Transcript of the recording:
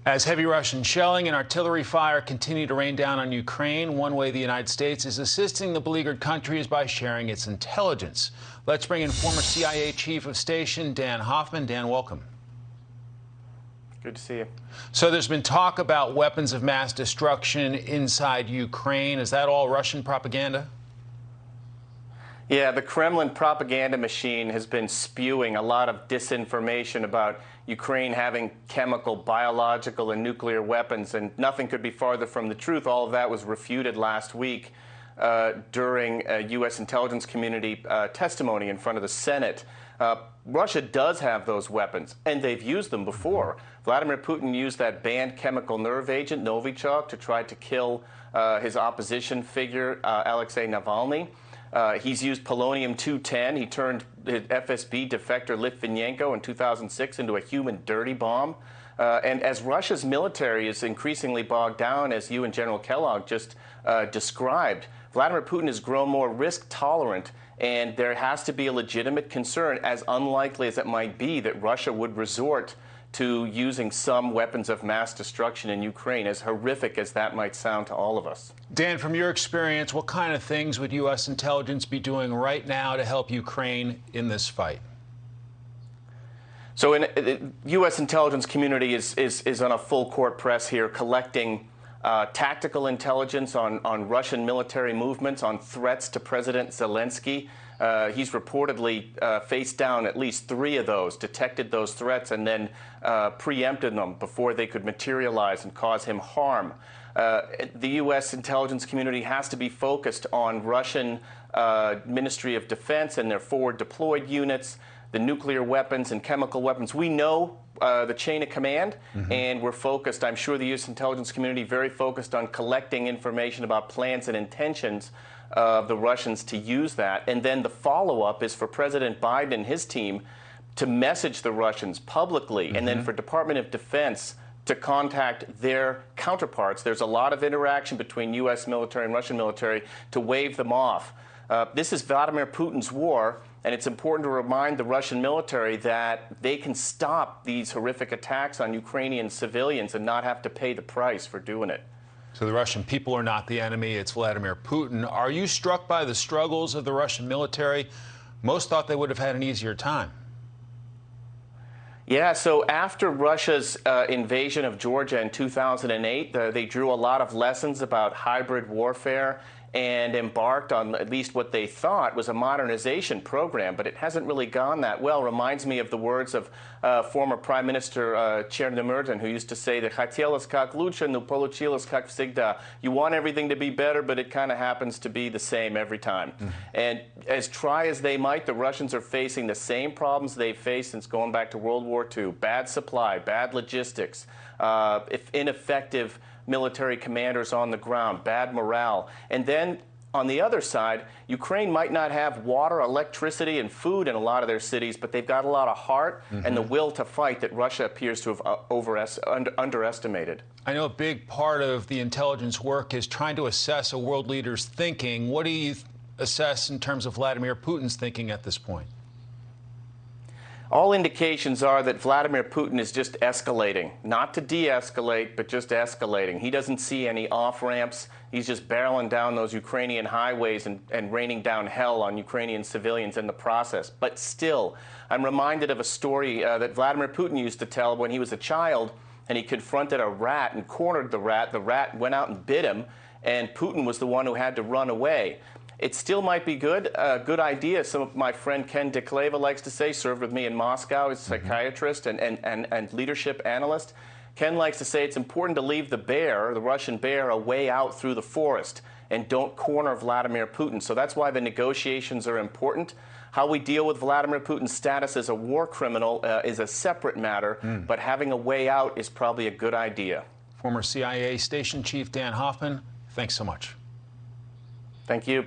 As heavy Russian shelling and artillery fire continue to rain down on Ukraine, one way the United States is assisting the beleaguered country is by sharing its intelligence. Let's bring in former CIA Chief of Station Dan Hoffman. Dan, welcome. Good to see you. So there's been talk about weapons of mass destruction inside Ukraine. Is that all Russian propaganda? Yeah, the Kremlin propaganda machine has been spewing a lot of disinformation about Ukraine having chemical, biological, and nuclear weapons, and nothing could be farther from the truth. All of that was refuted last week during a U.S. intelligence community testimony in front of the Senate. Russia does have those weapons, and they've used them before. Vladimir Putin used that banned chemical nerve agent, Novichok, to try to kill his opposition figure, Alexei Navalny. He's used polonium-210. He turned his FSB defector Litvinenko in 2006 into a human dirty bomb. And as Russia's military is increasingly bogged down, as you and General Kellogg just described, Vladimir Putin has grown more risk-tolerant, and there has to be a legitimate concern, as unlikely as it might be, that Russia would resort to using some weapons of mass destruction in Ukraine, as horrific as that might sound to all of us. Dan, from your experience, what kind of things would U.S. intelligence be doing right now to help Ukraine in this fight? So the U.S. intelligence community is on a full court press here, collecting tactical intelligence on Russian military movements, on threats to President Zelensky. He's reportedly faced down at least 3 of those, detected those threats, and then preempted them before they could materialize and cause him harm. The U.S. intelligence community has to be focused on Russian Ministry of Defense and their forward deployed units, the nuclear weapons and chemical weapons. We know the chain of command, and we're focused, I'm sure the U.S. intelligence community very focused on collecting information about plans and intentions of the Russians to use that. And then the follow-up is for President Biden and his team to message the Russians publicly, and then for Department of Defense to contact their counterparts. There's a lot of interaction between U.S. military and Russian military to wave them off. This is Vladimir Putin's war, and it's important to remind the Russian military that they can stop these horrific attacks on Ukrainian civilians and not have to pay the price for doing it. So the Russian people are not the enemy, it's Vladimir Putin. Are you struck by the struggles of the Russian military? Most thought they would have had an easier time. Yeah, so after Russia's invasion of Georgia in 2008, they drew a lot of lessons about hybrid warfare and embarked on at least what they thought was a modernization program, but it hasn't really gone that well. Reminds me of the words of former Prime Minister Chernomyrdin, who used to say that "Хотелось как лучше, но получилось как всегда." You want everything to be better, but it kind of happens to be the same every time. And as try as they might, the Russians are facing the same problems they've faced since going back to World War II. Bad supply, bad logistics, ineffective military commanders on the ground, bad morale. And then on the other side, Ukraine might not have water, electricity, and food in a lot of their cities, but they've got a lot of heart and the will to fight that Russia appears to have underestimated. I know a big part of the intelligence work is trying to assess a world leader's thinking. What do you assess in terms of Vladimir Putin's thinking at this point? All indications are that Vladimir Putin is just escalating, not to de-escalate, but just escalating. He doesn't see any off-ramps. He's just barreling down those Ukrainian highways and raining down hell on Ukrainian civilians in the process. But still, I'm reminded of a story that Vladimir Putin used to tell when he was a child, and he confronted a rat and cornered the rat. The rat went out and bit him, and Putin was the one who had to run away. It still might be a good idea. Some of my friend Ken DeCleva likes to say, served with me in Moscow, he's a psychiatrist and leadership analyst. Ken likes to say it's important to leave the bear, the Russian bear, a way out through the forest and don't corner Vladimir Putin. So that's why the negotiations are important. How we deal with Vladimir Putin's status as a war criminal is a separate matter, but having a way out is probably a good idea. Former CIA Station Chief Dan Hoffman, thanks so much. Thank you.